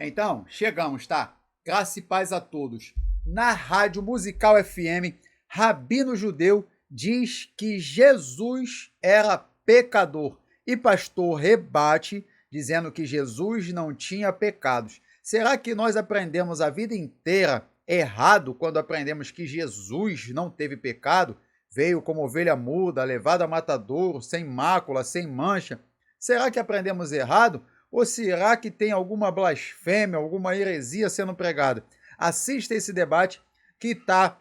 Então, chegamos, tá? Graça e paz a todos. Na Rádio Musical FM, Rabino Judeu diz que Jesus era pecador e pastor rebate, dizendo que Jesus não tinha pecados. Será que nós aprendemos a vida inteira errado quando aprendemos que Jesus não teve pecado? Veio como ovelha muda, levado a matadouro, sem mácula, sem mancha. Será que aprendemos errado? Ou será que tem alguma blasfêmia, alguma heresia sendo pregada? Assista esse debate que está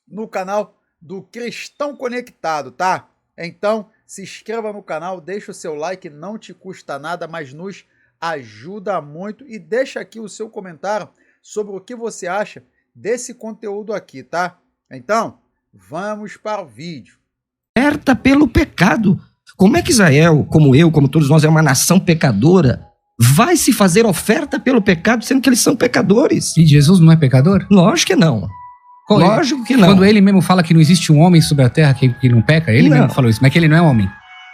no canal do Cristão Conectado, tá? Então, se inscreva no canal, deixa o seu like, não te custa nada, mas nos ajuda muito. E deixa aqui o seu comentário sobre o que você acha desse conteúdo aqui, tá? Então, vamos para o vídeo. Oferta pelo pecado. Como é que Israel, como eu, como todos nós, é uma nação pecadora, vai se fazer oferta pelo pecado, sendo que eles são pecadores? E Jesus não é pecador? Lógico que não. Lógico que não. Quando ele mesmo fala que não existe um homem sobre a terra que não peca, ele mesmo falou isso, mas que ele não é homem.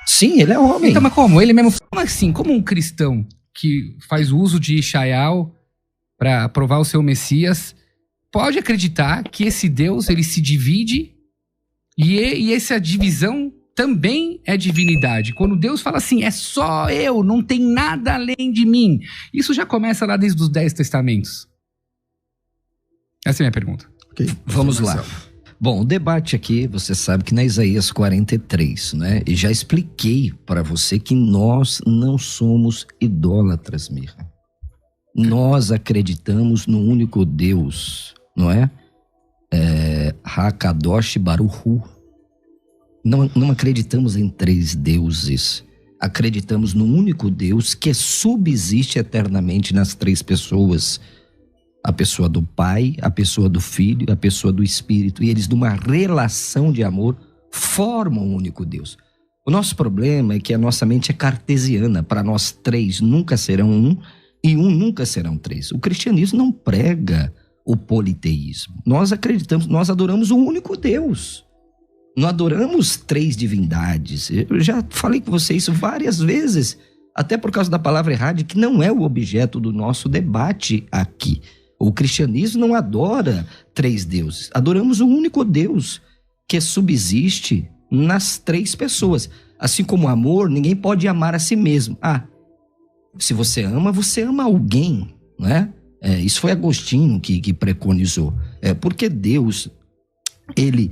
Sim, ele é homem. Então, mas como? Ele mesmo... Como assim? Como um cristão que faz uso de Ishaial para provar o seu Messias pode acreditar que esse Deus, ele se divide e essa divisão também é divindade? Quando Deus fala assim, é só eu, não tem nada além de mim. Isso já começa lá desde os 10 testamentos. Essa é a minha pergunta. Okay. Vamos lá. Bom, o debate aqui, você sabe que na Isaías 43, né? E já expliquei para você que nós não somos idólatras, Mirra. Nós acreditamos no único Deus, não é? Hakadosh Baruchu. Não acreditamos em 3 deuses. Acreditamos no único Deus que subsiste eternamente nas 3 pessoas. A pessoa do Pai, a pessoa do Filho, a pessoa do Espírito. E eles, numa relação de amor, formam um único Deus. O nosso problema é que a nossa mente é cartesiana. Para nós, 3 nunca serão 1 e 1 nunca serão 3. O cristianismo não prega o politeísmo. Nós acreditamos, nós adoramos um único Deus. Não adoramos 3 divindades. Eu já falei com você isso várias vezes, até por causa da palavra errada, que não é o objeto do nosso debate aqui. O cristianismo não adora 3 deuses. Adoramos um único Deus que subsiste nas 3 pessoas. Assim como o amor, ninguém pode amar a si mesmo. Se você ama alguém, não é? Isso foi Agostinho que preconizou. Porque Deus, ele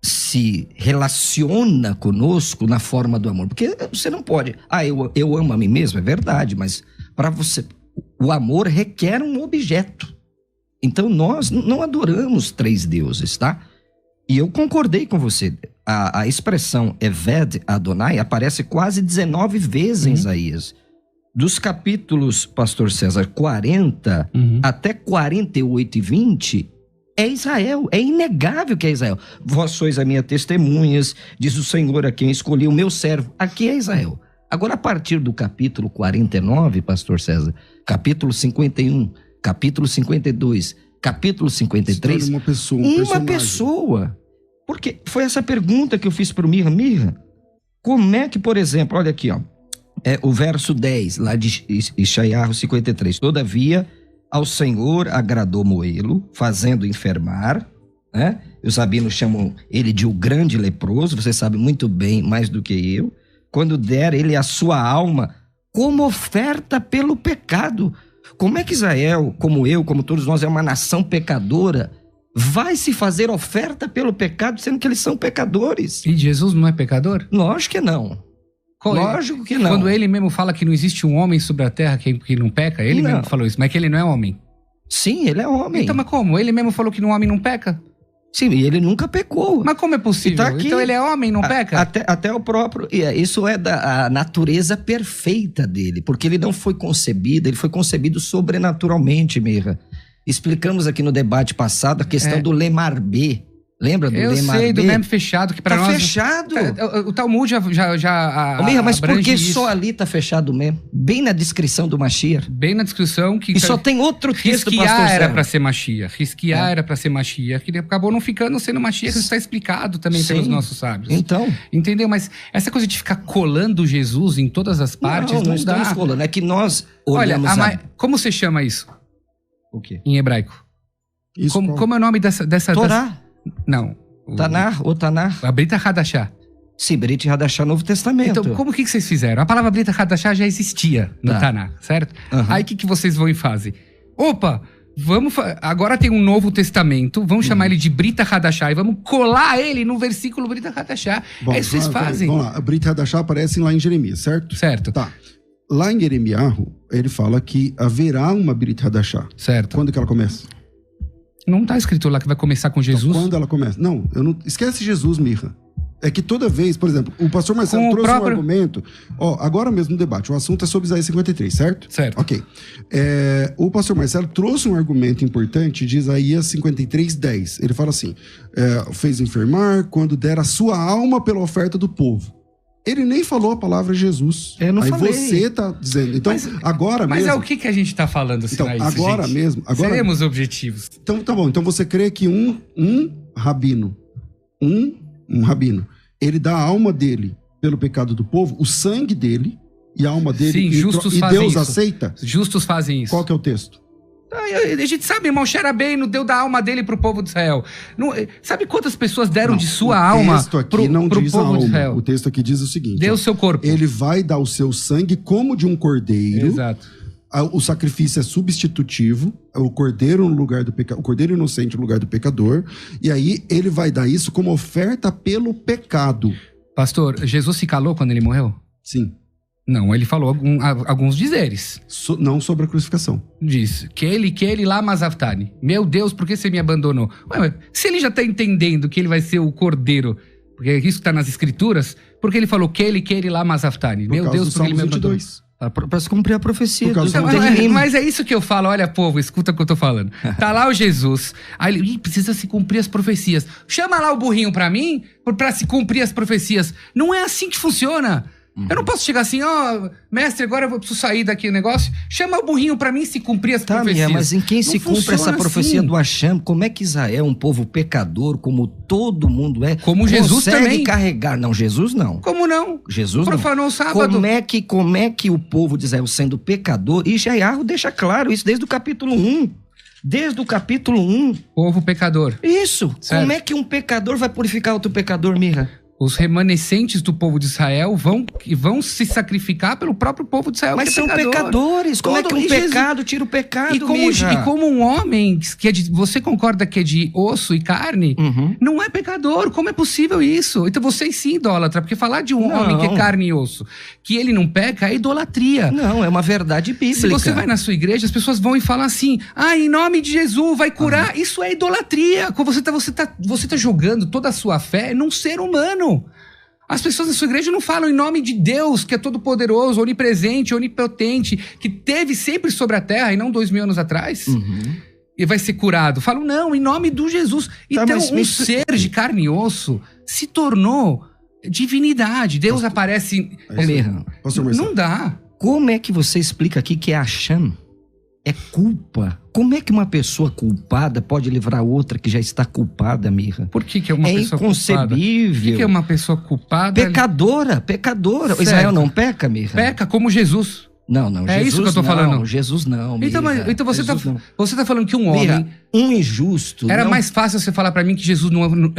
se relaciona conosco na forma do amor. Porque você não pode... eu amo a mim mesmo, é verdade, mas para você... O amor requer um objeto. Então nós não adoramos 3 deuses, tá? E eu concordei com você. A expressão Eved Adonai aparece quase 19 vezes em Isaías. Dos capítulos, pastor César, 40 até 48 e 20, é Israel. É inegável que é Israel. Vós sois a minha testemunhas, diz o Senhor a quem escolhi, o meu servo. Aqui é Israel. Agora, a partir do capítulo 49, pastor César, capítulo 51, capítulo 52, capítulo 53... Uma pessoa. Porque foi essa pergunta que eu fiz para o Mirra. Mirra, como é que, por exemplo, olha aqui, ó, o verso 10, lá de Ishaiah 53. Todavia, ao Senhor agradou moê-lo, fazendo enfermar, né? Os rabinos chamam ele de o grande leproso, você sabe muito bem, mais do que eu. Quando der ele a sua alma como oferta pelo pecado. Como é que Israel, como eu, como todos nós, é uma nação pecadora, vai se fazer oferta pelo pecado, sendo que eles são pecadores? E Jesus não é pecador? Lógico que não. Lógico que não. Quando ele mesmo fala que não existe um homem sobre a terra que não peca, ele mesmo falou isso, mas que ele não é homem. Sim, ele é homem. Então, mas como? Ele mesmo falou que um homem não peca? Sim, e ele nunca pecou. Mas como é possível? Tá aqui, então ele é homem, não peca? Até o próprio... Isso é da natureza perfeita dele, porque ele não foi concebido, ele foi concebido sobrenaturalmente, Mirra. Explicamos aqui no debate passado a questão do Lemarbê. Lembra do Eu Lema sei, do B? meme fechado, que para Tá nós... fechado. O Talmud já Ô, Mirra, mas por abrange que isso. só ali tá fechado mesmo? Bem na descrição do Mashiach. Bem na descrição que... E só tem outro texto, pastor Risquiar era Sérgio. para ser Mashiach. Risquiar era para ser Mashiach. Que acabou não ficando sendo Mashiach. Isso está explicado também Sim. pelos nossos sábios. Então, Entendeu? Mas essa coisa de ficar colando Jesus em todas as partes não, não estamos dá. colando. É que nós Olha, olhamos como você chama isso o quê? em hebraico? Isso Como é o nome dessa... Torá, Não. Tanar ou Tanar. A Brita Hadashah. Sim, Brit Hadashah, Novo Testamento. Então, como que vocês fizeram? A palavra Brita Hadashah já existia no Tá. Taná, certo? Aham. Aí o que vocês vão e fazem? Opa, agora tem um Novo Testamento, vamos chamar ele de Brita Hadashah e vamos colar ele no versículo Brita Hadashah. Bom, É isso que vocês fazem. Vamos lá, a Brit Hadashah aparece lá em Jeremias, certo? Certo, Tá. Lá em Jeremiahu, ele fala que haverá uma Brit Hadashah. certo. Quando que ela começa? Não tá escrito lá que vai começar com Jesus? Quando ela começa? Não, esquece Jesus, Mirra. É que toda vez, por exemplo, o pastor Marcelo Com o trouxe próprio- um argumento. Ó, agora mesmo no debate, o assunto é sobre Isaías 53, certo? Certo. Ok. O pastor Marcelo trouxe um argumento importante de Isaías 53, 10. Ele fala assim: fez enfermar quando der a sua alma pela oferta do povo. Ele nem falou a palavra Jesus. Eu não Aí falei. você tá dizendo. Então, agora Mas mesmo. é o que a gente tá falando assim, Então, isso, agora gente? mesmo. Agora, Seremos objetivos. então, tá bom. Então você crê que um rabino, um rabino, ele dá a alma dele pelo pecado do povo, o sangue dele e a alma dele, Sim, e justos e fazem Deus isso. aceita? Justos fazem isso. Qual que é o texto? A gente sabe, irmão, Xerabeno deu da alma dele pro povo de Israel. Não, sabe quantas pessoas deram de sua alma O texto aqui pro, não pro diz a povo de alma. Israel? O texto aqui diz o seguinte: Deu ó, seu corpo. ele vai dar o seu sangue como de um cordeiro. Exato. O sacrifício é substitutivo, o cordeiro no lugar do pecador, o cordeiro inocente no lugar do pecador, e aí ele vai dar isso como oferta pelo pecado. Pastor, Jesus se calou quando ele morreu? Sim, Não, ele falou alguns dizeres. não sobre a crucificação. Diz, que ele lá Mazaftani. Meu Deus, por que você me abandonou? Ué, mas se ele já tá entendendo que ele vai ser o cordeiro, porque isso que tá nas escrituras, porque ele falou que ele lá Mazaftani. Por Meu causa Deus, do por que ele me Salmo abandonou? 22. Para se cumprir a profecia. Por causa Deus do- não tem limite. Mas é isso que eu falo, olha, povo, escuta o que eu tô falando. Tá lá o Jesus, aí ele, precisa se cumprir as profecias. Chama lá o burrinho pra mim, pra se cumprir as profecias. Não é assim que funciona. Eu não posso chegar assim, mestre, agora eu preciso sair daqui do negócio. Chama o burrinho pra mim se cumprir as Tá, profecias. Mia, mas em quem Não se cumpre essa funciona profecia assim. do Hashem? Como é que Israel, um povo pecador, como todo mundo é, Como Jesus consegue também. carregar? Não, Jesus não. Como não? Jesus não. Profanou o sábado. Como é que o povo de Israel, sendo pecador, e Jairro deixa claro isso desde o capítulo 1. Desde o capítulo 1. Povo pecador. Isso. Certo. Como é que um pecador vai purificar outro pecador, Mirra? Os remanescentes do povo de Israel vão se sacrificar pelo próprio povo de Israel. Mas que são é pecador. pecadores. Como é que Todo- um e Jesus- pecado tira o pecado, E como um homem que é de, você concorda que é de osso e carne, Uhum. não é pecador. Como é possível isso? Então vocês sim idólatra, porque falar de um Não. homem que é carne e osso, que ele não peca, é idolatria. Não, é uma verdade bíblica. Se você vai na sua igreja, as pessoas vão e falam assim: em nome de Jesus, vai curar. Isso é idolatria. Você tá jogando toda a sua fé num ser humano. As pessoas da sua igreja não falam em nome de Deus, que é todo-poderoso, onipresente, onipotente, que teve sempre sobre a terra e não 2000 anos atrás. Uhum. E vai ser curado. Falam, não, em nome do Jesus. Tá, Então, mas um ser de carne e osso se tornou divindade. Deus aparece... Ô, Mirra, Pastor Marcelo. Não dá. como é que você explica aqui que é Hashem? É culpa. Como é que uma pessoa culpada pode livrar outra que já está culpada, Mirra? Por que é uma É pessoa culpada? inconcebível. Por que é uma pessoa culpada? Pecadora. Certo. Israel não peca, Mirra? Peca como Jesus. Não, É Jesus isso que eu tô não, falando. Jesus não, Então, Mirra. então você, Jesus não. você tá falando que um homem... Mirra, um injusto. Era não- mais fácil você falar pra mim que Jesus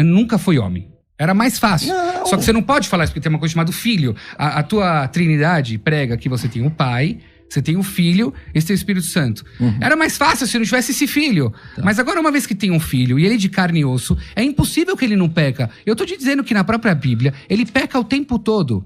nunca foi homem. Era mais fácil. Não. Só que você não pode falar isso, porque tem uma coisa chamada filho. A tua trindade prega que você tem o pai, você tem o filho e você tem o Espírito Santo. Uhum. Era mais fácil se não tivesse esse filho. Tá. Mas agora, uma vez que tem um filho e ele é de carne e osso, é impossível que ele não peca. Eu tô te dizendo que na própria Bíblia, ele peca o tempo todo.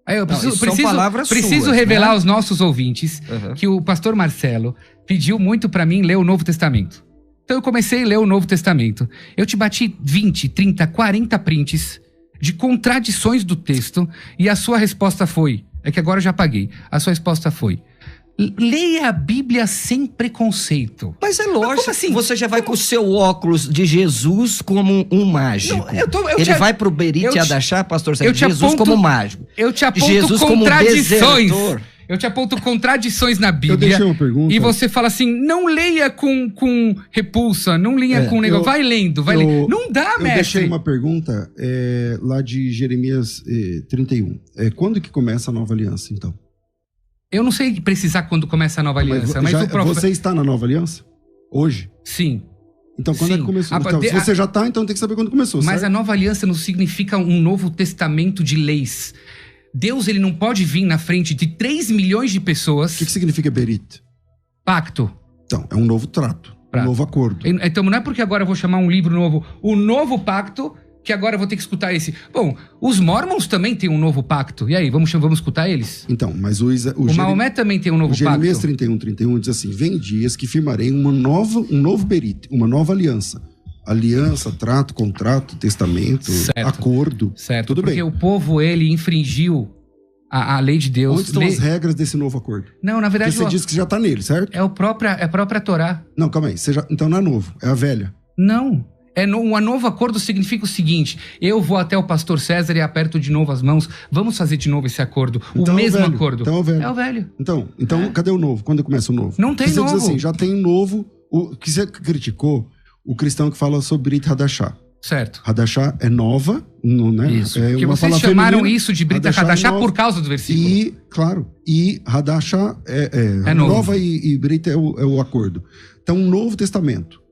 Aí eu isso são palavras preciso suas, revelar né? aos nossos ouvintes Uhum. que o pastor Marcelo pediu muito pra mim ler o Novo Testamento. Então eu comecei a ler o Novo Testamento. Eu te bati 20, 30, 40 prints de contradições do texto e a sua resposta foi... É que agora eu já apaguei. A sua resposta foi... Leia a Bíblia sem preconceito. Mas é lógico, como assim? você já vai com o seu óculos de Jesus como um mágico. Não, Ele vai pro Berit Hadashah, pastor Sérgio, Jesus como mágico. Eu te aponto Jesus contradições. como desertor. Eu te aponto contradições na Eu Bíblia. deixei uma pergunta. E você fala assim, não leia com repulsa, não leia com negócio. Vai lendo, vai lendo. Não dá, Eu mestre. deixei uma pergunta lá de Jeremias 31. Quando que começa a nova aliança, então? Eu não sei precisar quando começa a nova aliança, mas o profeta... Você está na nova aliança? Hoje? Sim. Então, quando é que Sim. começou? Então, se você já está, então tem que saber quando começou, Mas certo? a nova aliança não significa um novo testamento de leis. Deus, ele não pode vir na frente de 3 milhões de pessoas. O que significa Berit? Pacto. Então, é um novo trato, um novo acordo. Então não é porque agora eu vou chamar um livro novo, o novo pacto, que agora eu vou ter que escutar esse. Bom, os Mormons também têm um novo pacto. E aí, vamos escutar eles? Então, mas o Maomé também tem um novo Jeremias pacto. 31 diz assim: vem dias que firmarei um novo Berit, uma nova aliança. Aliança, trato, contrato, testamento, Certo. acordo. Certo, Tudo porque bem. o povo, ele infringiu a lei de Deus. Onde estão as regras desse novo acordo? Não, na verdade, Porque você disse que já está nele, certo? é a própria Torá. Não, calma aí. Então não é novo, é a velha. Não. Um novo acordo significa o seguinte: eu vou até o pastor César e aperto de novo as mãos. Vamos fazer de novo esse acordo. Então o é o mesmo velho. acordo. Então é o velho. É o velho. Então cadê o novo? Quando começa o novo? Não tem Porque novo. Você diz assim, já tem novo. O que você criticou, o cristão que fala sobre Brit Hadashah. Certo. Hadashah é nova, né? Isso. É Porque uma vocês palavra chamaram feminina. isso de Brita Hadashah é Hadashah nova. por causa do versículo. E Hadashah É novo. nova e Brit é o acordo. Então, um novo testamento.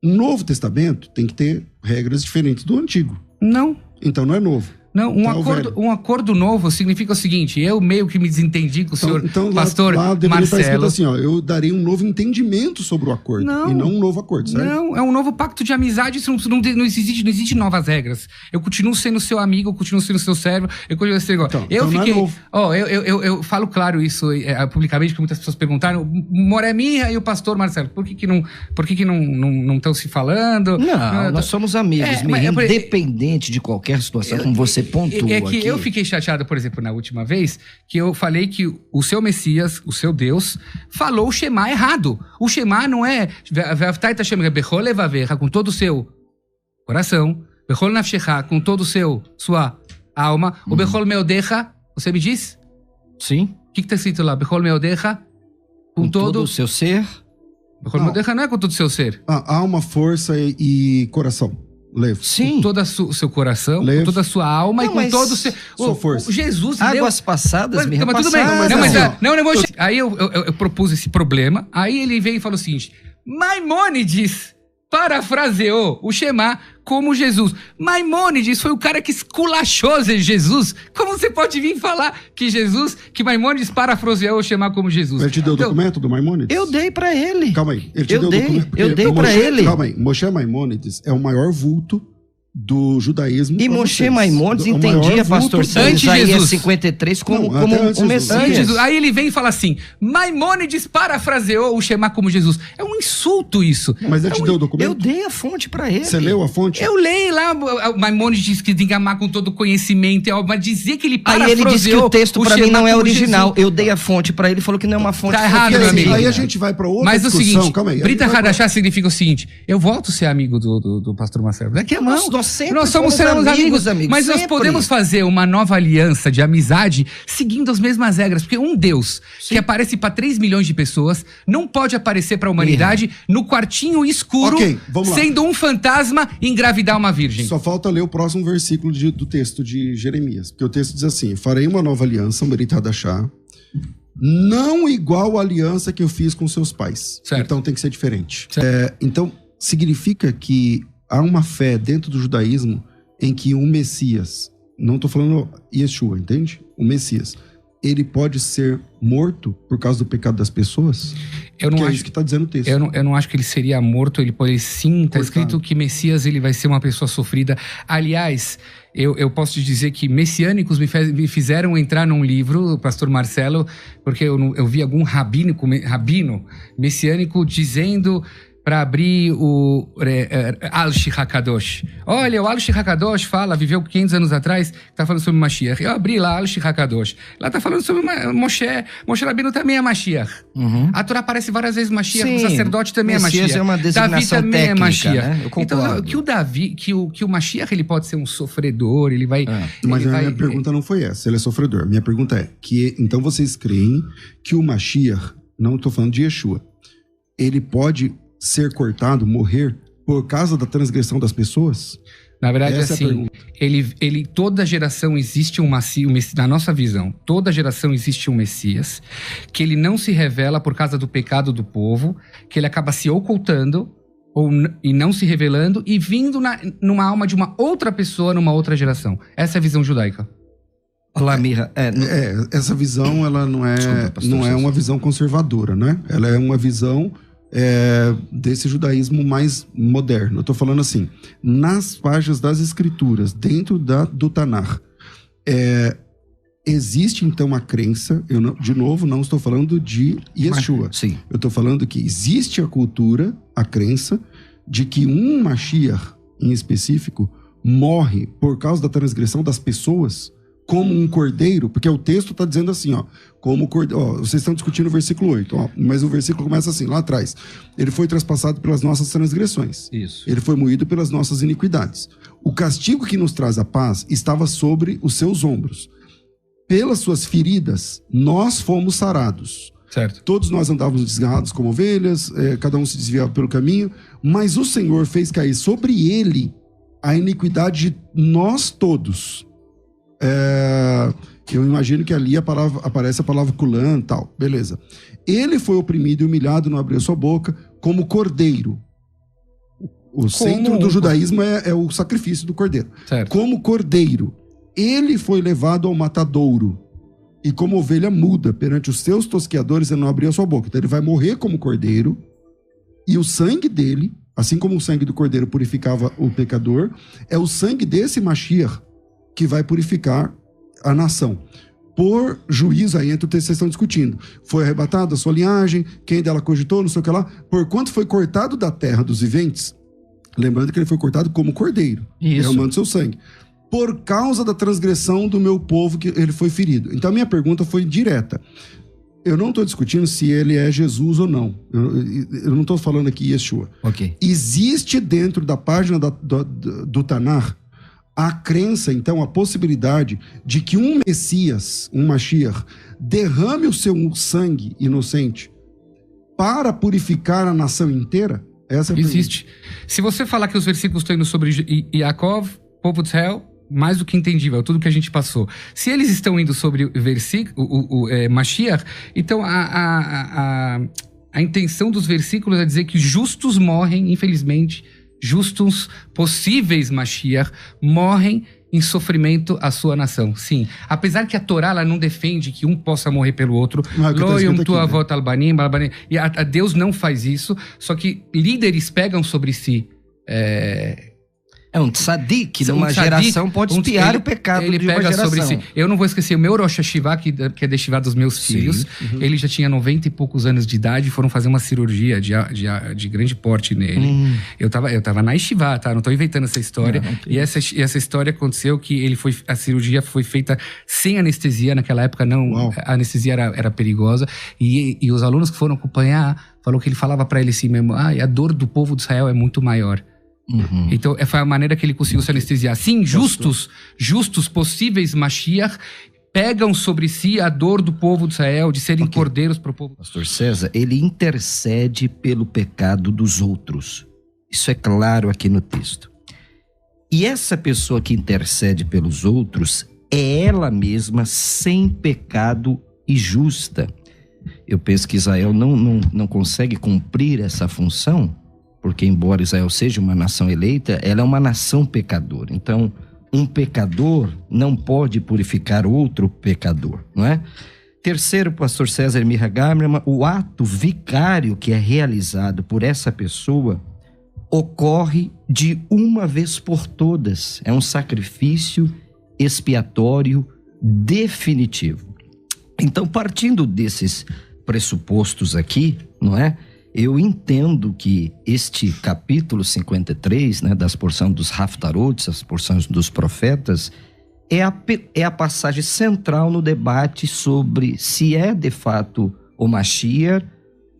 Um novo testamento tem que ter regras diferentes do antigo. Não. Então não é novo. Não, um acordo novo significa o seguinte: eu meio que me desentendi com o senhor pastor lá deveria estar escrito Marcelo. assim, ó, eu darei um novo entendimento sobre o acordo. Não. E não um novo acordo, certo? Não, é um novo pacto de amizade. Isso não existe novas regras. Eu continuo sendo seu amigo, eu continuo sendo seu servo. Eu continuo sendo igual. Então não é novo. Eu falo claro isso publicamente, porque muitas pessoas perguntaram. Moré Minha e o pastor Marcelo, por que não estão se falando? Não, nós somos amigos, independente de qualquer situação, como você pontuou É que aqui. eu fiquei chateado, por exemplo, na última vez, que eu falei que o seu Messias, o seu Deus, falou o Shema errado. O Shema não é com todo o seu coração, Bechol Nafshecha, com todo o sua alma, o Bechol Meodecha, você me diz? Sim. O que está escrito lá? Bechol Meodecha, com todo o seu ser. Bechol Meodecha não é com todo o seu ser. Alma, força e coração. Levo. Com todo o seu coração, com toda a sua alma e com todo o seu... Sua força. Jesus Águas passadas me mas tudo bem. repassaram. Aí eu propus esse problema, aí ele veio e falou o seguinte: Maimônides parafraseou o Shema como Jesus. Maimônides foi o cara que esculachou Jesus. Como você pode vir falar que Maimônides parafraseou o Shema como Jesus? Ele te deu o documento do Maimônides? Eu dei pra ele. Calma aí. Ele te deu o documento. Eu dei pra ele. Calma aí. Moshe Maimônides é o maior vulto do judaísmo. E Moshe Maimônides entendia, pastor Sérgio, Isaías 53 como um Messias. Aí ele vem e fala assim: Maimônides parafraseou o Shema como Jesus. É um insulto isso. Mas ele te deu o documento? Eu dei a fonte pra ele. Você leu a fonte? Eu leio lá, Maimônides diz que tem que amar com todo conhecimento, mas dizer que ele parafraseou. Aí ele disse que o texto pra mim não é original. Jesus. Eu dei a fonte pra ele, falou que não é uma fonte. Tá errado, meu amigo. Aí a gente vai pra outra mas discussão. Mas o seguinte, calma aí. Brita Hadashah significa o seguinte: eu volto a ser amigo do pastor Marcelo. Daqui a mão. Nós somos amigos, mas sempre. nós podemos fazer uma nova aliança de amizade seguindo as mesmas regras, porque um Deus que aparece para 3 milhões de pessoas não pode aparecer para a humanidade no quartinho escuro, vamos lá. sendo um fantasma e engravidar uma virgem. Só falta ler o próximo versículo do texto de Jeremias, porque o texto diz assim: farei uma nova aliança, um Brit Hadashah, não igual à aliança que eu fiz com seus pais. Certo. Então tem que ser diferente. Então significa que há uma fé dentro do judaísmo em que um Messias, não estou falando Yeshua, entende? O Messias, ele pode ser morto por causa do pecado das pessoas? Eu não que acho, é isso que está dizendo o texto. Eu não acho que ele seria morto, ele pode sim, está escrito que Messias ele vai ser uma pessoa sofrida. Aliás, eu posso te dizer que messiânicos me fizeram entrar num livro, o pastor Marcelo, porque eu vi algum rabino messiânico dizendo para abrir o Al-Shih HaKadosh. Olha, o Al-Shih HaKadosh viveu 500 anos atrás, tá falando sobre Mashiach. Eu abri lá Al-Shih HaKadosh. Lá tá falando sobre Moshe. Moshe Rabbeinu também é Mashiach. A Torá aparece várias vezes Mashiach, o sacerdote também é Mashiach. É uma designação Davi também técnica, é Mashiach. né? Eu concordo. Então, que o Davi, que o Mashiach, ele pode ser um sofredor, ele vai... Mas a minha pergunta não foi essa, ele é sofredor. Minha pergunta é, então vocês creem que o Mashiach, não estou falando de Yeshua, ele pode ser cortado, morrer, por causa da transgressão das pessoas? Na verdade, Essa assim, toda geração existe um Messias, na nossa visão, toda geração existe um Messias, que ele não se revela por causa do pecado do povo, que ele acaba se ocultando, e não se revelando, e vindo numa alma de uma outra pessoa, numa outra geração. Essa é a visão judaica. Olá, Mirra. Essa visão, ela não é, Desculpa, pastor, não é uma visão conservadora, né? Ela é uma visão desse judaísmo mais moderno. Eu tô falando assim, nas páginas das escrituras, dentro do Tanakh, existe então a crença, de novo, não estou falando de Yeshua. Sim. Eu estou falando que existe a cultura, a crença, de que um Mashiach, em específico, morre por causa da transgressão das pessoas, como um cordeiro, porque o texto está dizendo assim, ó, como cordeiro, ó, vocês estão discutindo o versículo 8, ó, mas o versículo começa assim, lá atrás, ele foi traspassado pelas nossas transgressões, Isso. ele foi moído pelas nossas iniquidades. O castigo que nos traz a paz estava sobre os seus ombros. Pelas suas feridas, nós fomos sarados. Certo. Todos nós andávamos desgarrados como ovelhas, cada um se desviava pelo caminho, mas o Senhor fez cair sobre ele a iniquidade de nós todos. Eu imagino que ali aparece a palavra kulan e tal, beleza. Ele foi oprimido e humilhado, não abriu sua boca, como cordeiro. O centro do judaísmo é o sacrifício do cordeiro. Certo. Como cordeiro, ele foi levado ao matadouro, e como ovelha muda perante os seus tosqueadores, ele não abriu a sua boca. Então ele vai morrer como cordeiro, e o sangue dele, assim como o sangue do cordeiro purificava o pecador, é o sangue desse Mashiach que vai purificar a nação. Por juízo, aí entra o texto que vocês estão discutindo. Foi arrebatada a sua linhagem, quem dela cogitou, não sei o que lá. Porquanto foi cortado da terra dos viventes, lembrando que ele foi cortado como cordeiro, derramando seu sangue. Por causa da transgressão do meu povo, que ele foi ferido. Então a minha pergunta foi direta. Eu não estou discutindo se ele é Jesus ou não. Eu não estou falando aqui Yeshua. Ok. Existe dentro da página do Tanakh a crença, então, a possibilidade de que um Messias, um Mashiach, derrame o seu sangue inocente para purificar a nação inteira? Essa é a Existe. Se você falar que os versículos estão indo sobre Yaakov, povo de Israel, mais do que entendível, tudo que a gente passou. Se eles estão indo sobre o versículo, Mashiach, então a intenção dos versículos é dizer que justos morrem, infelizmente, justos possíveis Mashiach morrem em sofrimento a sua nação. Sim. Apesar que a Torá ela não defende que um possa morrer pelo outro. Lo yom tu avot albanim, e a Deus não faz isso, só que líderes pegam sobre si um tzadik, numa geração pode espiar o pecado de uma geração. Sobre si. Eu não vou esquecer o meu Rosh Hashivá, que é destivado dos meus filhos. Ele já tinha 90 e poucos anos de idade e foram fazer uma cirurgia de grande porte nele. Eu tava na Yeshivá, tá? Não tô inventando essa história. E essa história aconteceu que a cirurgia foi feita sem anestesia. Naquela época, não, a anestesia era perigosa. E os alunos que foram acompanhar, falou que ele falava pra ele assim mesmo, a dor do povo de Israel é muito maior. Então, foi a maneira que ele conseguiu se anestesiar. Sim, justos possíveis Mashiach pegam sobre si a dor do povo de Israel, de serem cordeiros para o povo. Pastor César, ele intercede pelo pecado dos outros. Isso é claro aqui no texto. E essa pessoa que intercede pelos outros é ela mesma sem pecado e justa. Eu penso que Israel não consegue cumprir essa função, porque embora Israel seja uma nação eleita, ela é uma nação pecadora. Então, um pecador não pode purificar outro pecador, não é? Terceiro, pastor César Mirra Gamerman, o ato vicário que é realizado por essa pessoa ocorre de uma vez por todas. É um sacrifício expiatório definitivo. Então, partindo desses pressupostos aqui, não é? eu entendo que este capítulo 53, né, das porções dos Haftarot, as porções dos profetas, é a passagem central no debate sobre se é de fato o Mashiach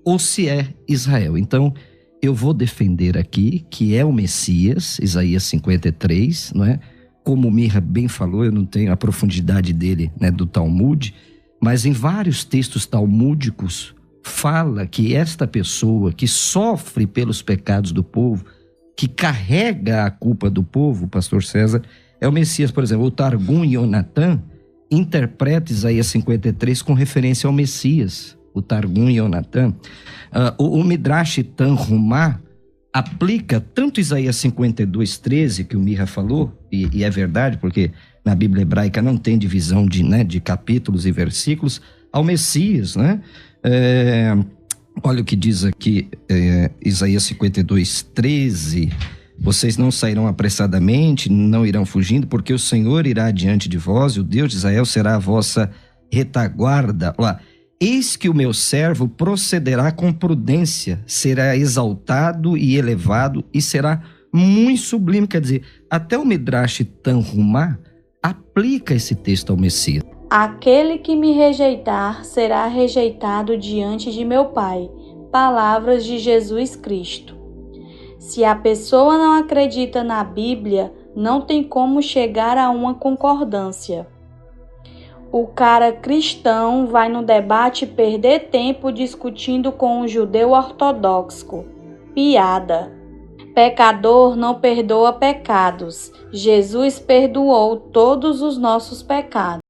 ou se é Israel. Então, eu vou defender aqui que é o Messias, Isaías 53, não é? Como o Mirra bem falou, eu não tenho a profundidade dele, né, do Talmud, mas em vários textos talmúdicos fala que esta pessoa que sofre pelos pecados do povo, que carrega a culpa do povo, pastor César, é o Messias. Por exemplo, o Targum Yonatan interpreta Isaías 53 com referência ao Messias, o Targum Yonatan. O Midrash Tanhumá aplica tanto Isaías 52, 13, que o Mirra falou, e é verdade, porque na Bíblia hebraica não tem divisão de capítulos e versículos, ao Messias, né? Olha o que diz aqui, Isaías 52, 13. Vocês não sairão apressadamente, não irão fugindo, porque o Senhor irá diante de vós, e o Deus de Israel será a vossa retaguarda. Olha lá, eis que o meu servo procederá com prudência, será exaltado e elevado, e será muito sublime. Quer dizer, até o Midrash Tanhumá aplica esse texto ao Messias. Aquele que me rejeitar será rejeitado diante de meu Pai. Palavras de Jesus Cristo. Se a pessoa não acredita na Bíblia, não tem como chegar a uma concordância. O cara cristão vai no debate perder tempo discutindo com um judeu ortodoxo. Piada. Pecador não perdoa pecados. Jesus perdoou todos os nossos pecados.